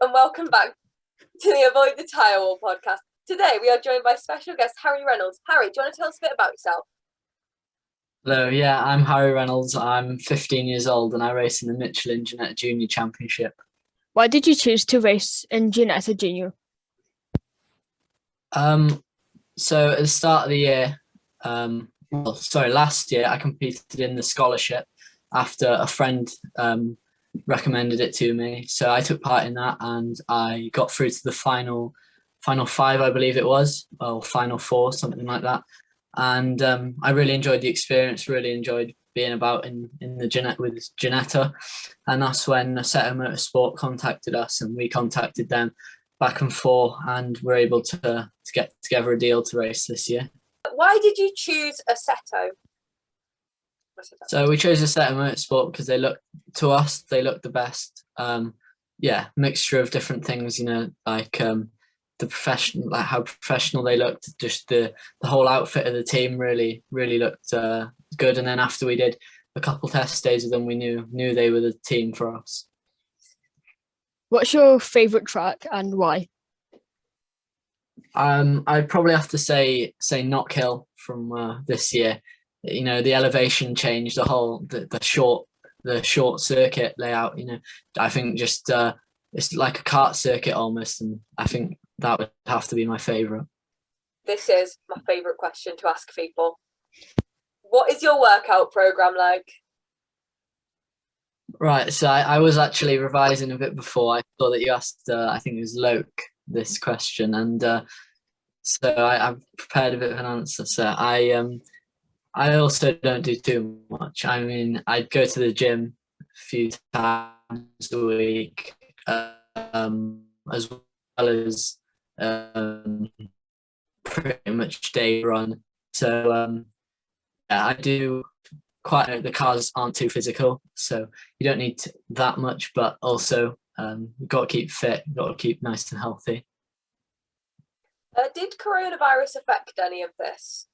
and welcome back to the Avoid the Tyrewall podcast. Today we are joined by special guest Harri Reynolds. Harri, do you want to tell us a bit about yourself? Hello, yeah, I'm Harri Reynolds. I'm 15 years old and I race in the Michelin Ginetta Junior Championship. Why did you choose to race in Geneta Junior? So at the start of the year, last year, I competed in the scholarship after a friend recommended it to me. So I took part in that and I got through to the final five, I believe it was, or final four, something like that. And I really enjoyed the experience, really enjoyed being about in the Geneta with Geneta. And that's when Assetto Motorsport contacted us and we contacted them back and forth and were able to get together a deal to race this year. Why did you choose Assetto? So we chose Assetto Motorsport because they looked the best. Mixture of different things, like the professional, like how professional they looked. Just the whole outfit of the team really looked good. And then after we did a couple test days with them, we knew they were the team for us. What's your favourite track and why? I'd probably have to say Knock Hill from this year. The elevation change, the short circuit layout. I think just it's like a kart circuit almost, and I think that would have to be my favourite. This is my favourite question to ask people. What is your workout programme like? Right, so I was actually revising a bit before. I saw that you asked, I think it was Loke, this question, and so I've prepared a bit of an answer. So I also don't do too much. I mean, I'd go to the gym a few times a week, as well as pretty much day run. So I do the cars aren't too physical, so you don't need that much, but also you've got to keep fit, you've got to keep nice and healthy. Did coronavirus affect any of this?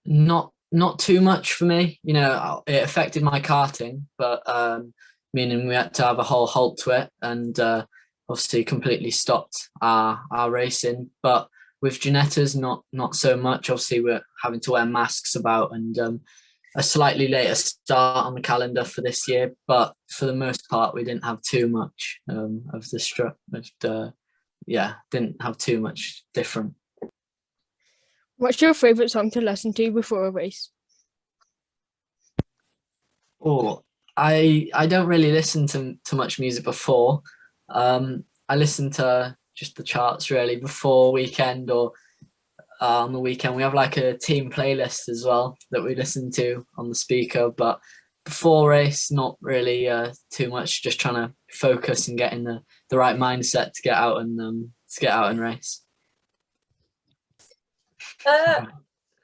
Not too much for me. It affected my karting, but meaning we had to have a whole halt to it and obviously completely stopped our racing. But with Geneta's, not so much. Obviously, we're having to wear masks about and a slightly later start on the calendar for this year. But for the most part, we didn't have too much of the strut. Didn't have too much different. What's your favourite song to listen to before a race? Oh, I don't really listen to much music before. I listen to just the charts really before weekend or on the weekend. We have like a team playlist as well that we listen to on the speaker, but before race, not really too much, just trying to focus and get in the right mindset to get out and race.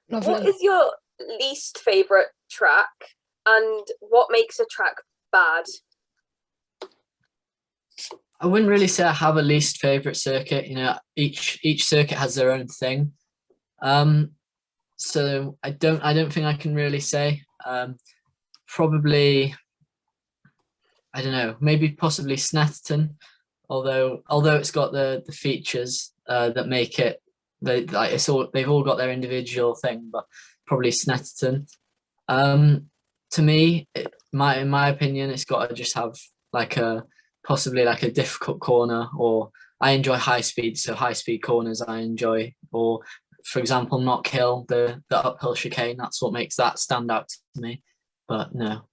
What is your least favourite track and what makes a track bad? I wouldn't really say I have a least favourite circuit. Each circuit has their own thing. So I don't think I can really say. Probably, I don't know, maybe possibly Snetterton, although it's got the features that make it they've all got their individual thing, but probably Snetterton. To me, in my opinion, it's got to just have possibly a difficult corner, or I enjoy high speed, so high speed corners I enjoy, or for example Knock Hill, the uphill chicane, that's what makes that stand out to me. But no.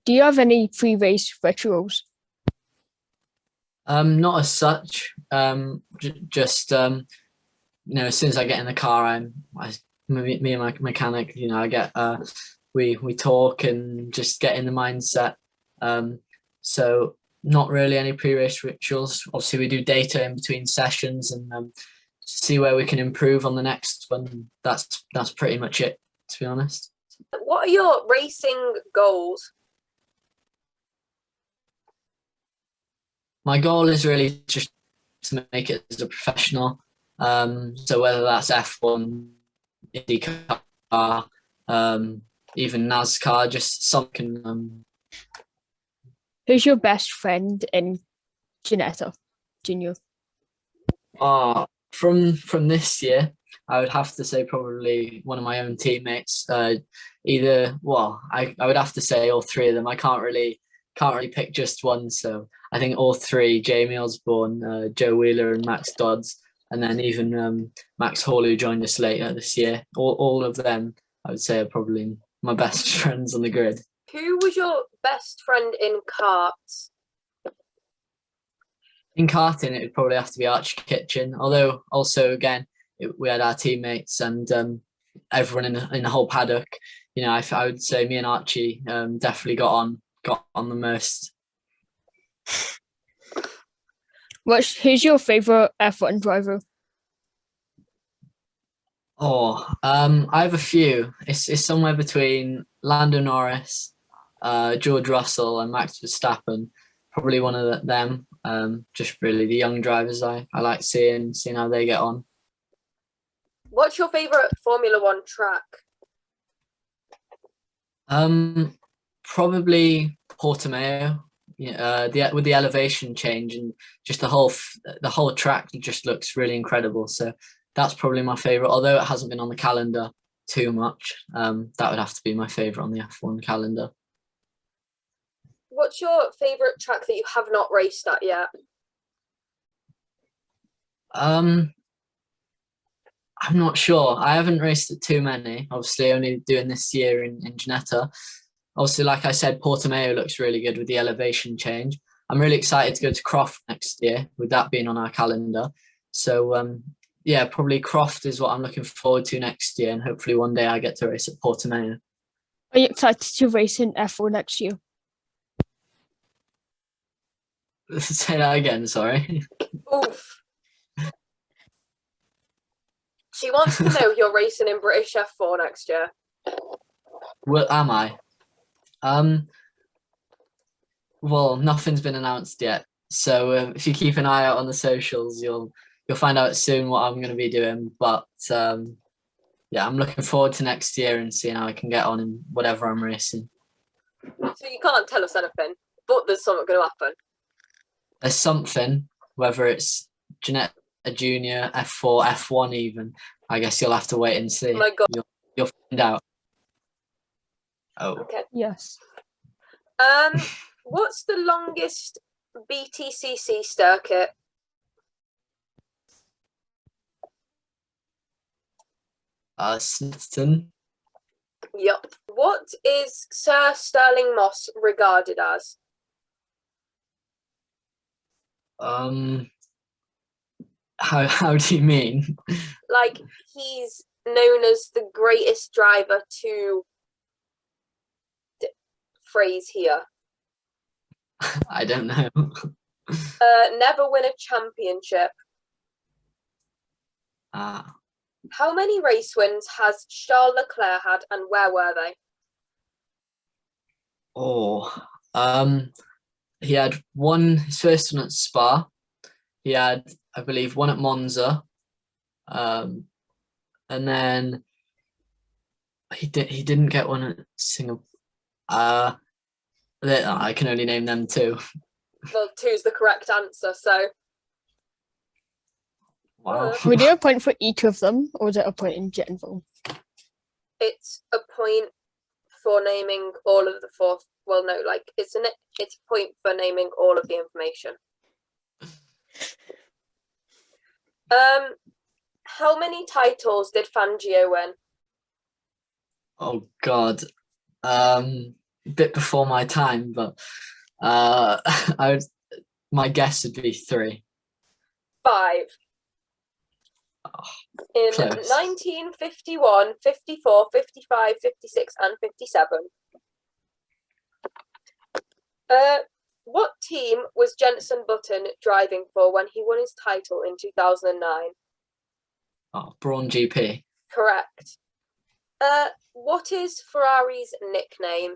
Do you have any pre-race rituals? Not as such. Just as soon as I get in the car, me and my mechanic, I get we talk and just get in the mindset. So not really any pre-race rituals. Obviously, we do data in between sessions and see where we can improve on the next one. That's pretty much it, to be honest. What are your racing goals? My goal is really just to make it as a professional. So whether that's F1, IndyCar, even NASCAR, just something Who's your best friend in Geneta Junior? From this year, I would have to say probably one of my own teammates. I would have to say all three of them. I can't really pick just one. So I think all three: Jamie Osborne, Joe Wheeler, and Max Dodds, and then even Max Hall, who joined us later this year. All of them, I would say, are probably my best friends on the grid. Who was your best friend in karts? In karting, it would probably have to be Archie Kitchen. Although also again, we had our teammates and everyone in the whole paddock. You know, I would say me and Archie definitely got on the most. Who's your favorite F1 driver? I have a few. It's somewhere between Lando Norris, George Russell, and Max Verstappen. Probably one of them. Just really the young drivers I like seeing how they get on. What's your favourite Formula One track? Probably Portimao. With the elevation change and just the whole track just looks really incredible. So that's probably my favourite. Although it hasn't been on the calendar too much, that would have to be my favourite on the F1 calendar. What's your favourite track that you have not raced at yet? I'm not sure. I haven't raced at too many. Obviously, only doing this year in Geneta. Obviously, like I said, Portimao looks really good with the elevation change. I'm really excited to go to Croft next year, with that being on our calendar. So, yeah, probably Croft is what I'm looking forward to next year, and hopefully one day I get to race at Portimao. Are you excited to race in F4 next year? Say that again, sorry. Oof. She wants to know if you're racing in British F4 next year. Well, am I? Well, nothing's been announced yet. So if you keep an eye out on the socials, you'll find out soon what I'm going to be doing. But yeah, I'm looking forward to next year and seeing how I can get on in whatever I'm racing. So you can't tell us anything, but there's something going to happen. There's something, whether it's Geneta Junior, F4, F1 even. I guess you'll have to wait and see. Oh my God. You'll find out. Oh. Okay. Yes. What's the longest BTCC circuit? Snitton. Yup. What is Sir Sterling Moss regarded as? How do you mean? Like, he's known as the greatest driver to phrase here. I don't know. Never win a championship. How many race wins has Charles Leclerc had, and where were they? He had one, his first one at Spa. He had, I believe, one at Monza. And then he didn't get one at Singapore. I can only name them two. Well, two's the correct answer, so. Wow. Would you a point for each of them, or is it a point in general? It's a point for naming all of the four. Well, no, like it's a point for naming all of the information. How many titles did Fangio win? Oh God, bit before my time, but my guess would be 3. 5. In Close. 1951, 54, 55, 56, and 57. What team was Jenson Button driving for when he won his title in 2009? Brawn GP. Correct. What is Ferrari's nickname?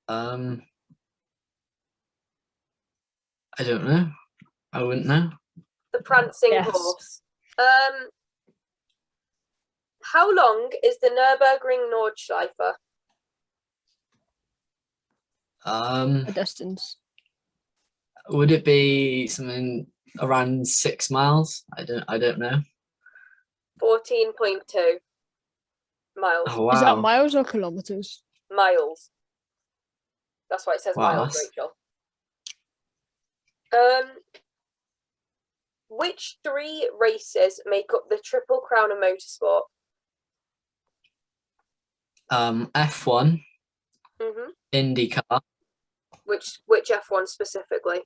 I don't know. I wouldn't know. The Prancing Yes. Horse. How long is the Nürburgring Nordschleife? A distance. Would it be something around 6 miles? I don't know. 14.2 miles. Oh Is that wow. miles or kilometers? Miles. That's why it says Wow, miles, that's- Rachel. Which 3 races make up the Triple Crown of Motorsport? F1, Mm-hmm. IndyCar, Which F1 specifically?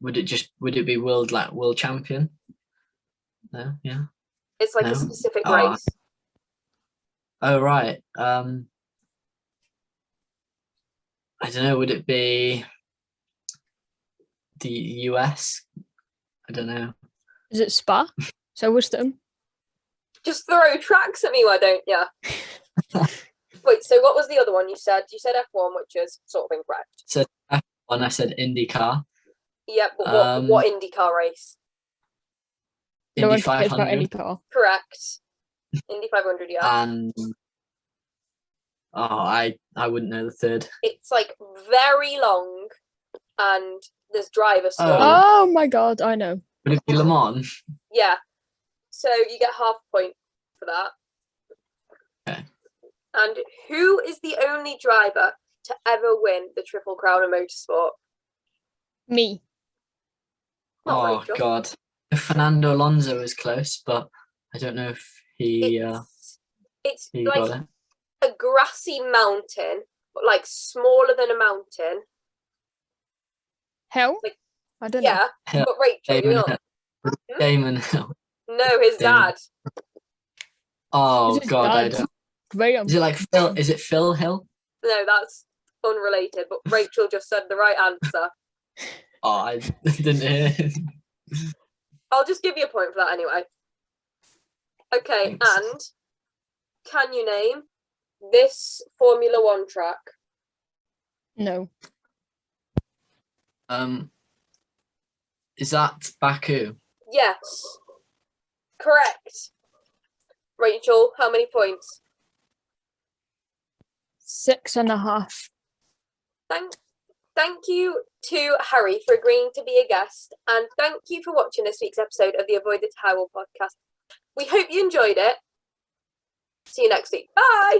would it be world champion? No, yeah. It's like No. a specific Oh. race. Oh right. I don't know, would it be the US? I don't know. Is it Spa? Silverstone? Just throw tracks at me, why don't you? Wait, so what was the other one you said? You said F1, which is sort of incorrect. So F1, I said IndyCar. Yeah, but what IndyCar race? No Indy one cares about 500. any car. Correct. Indy 500, yeah. And I wouldn't know the third. It's like very long, and there's driver stories. Oh my god, I know. Would it be Le Mans? Yeah. So you get half a point for that. Okay. And who is the only driver to ever win the Triple Crown of Motorsport? Me. Not Oh Rachel. God. Fernando Alonso is close, but I don't know if he It's he like got it. a grassy mountain, but like smaller than a mountain. Hell? Like, I don't know. Yeah, Hill. but Rachel, Damon you're Hill. not. Damon Hill. No, his Damon. dad. Oh Is his God, I dad don't. Graham? Is it like Phil? Is it Phil Hill? No, that's unrelated, but Rachel just said the right answer. Oh, I didn't hear. I'll just give you a point for that anyway. Okay, Thanks. and can you name this Formula One track? No. Is that Baku? Yes. Correct. Rachel, how many points? 6.5. Thank you to Harry for agreeing to be a guest, and thank you for watching this week's episode of the Avoid the Tyrewall podcast. We hope you enjoyed it. See you next week. Bye!